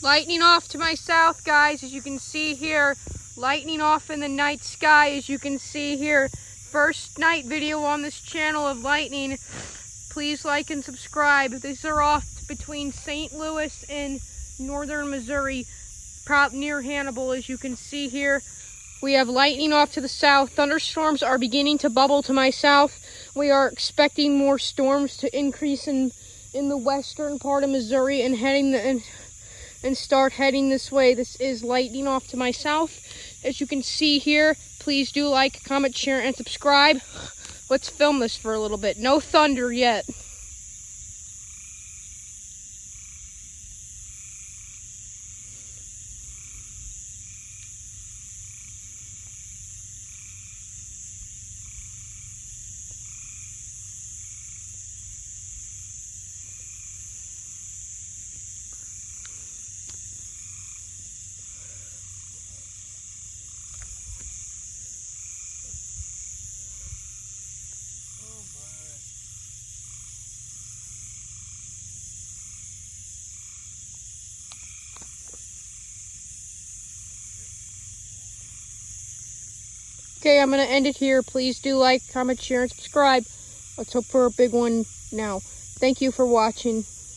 Lightning off to my south, guys, as you can see here. Lightning off in the night sky, as you can see here. First night video on this channel of lightning. Please like and subscribe. These are off between St. Louis and northern Missouri, near Hannibal, as you can see here. We have lightning off to the south. Thunderstorms are beginning to bubble to my south. We are expecting more storms to increase in the western part of Missouri and start heading this way. This is lightning off to my south. As you can see here, please do like, comment, share, and subscribe. Let's film this for a little bit. No thunder yet. Okay, I'm going to end it here. Please do like, comment, share, and subscribe. Let's hope for a big one now. Thank you for watching.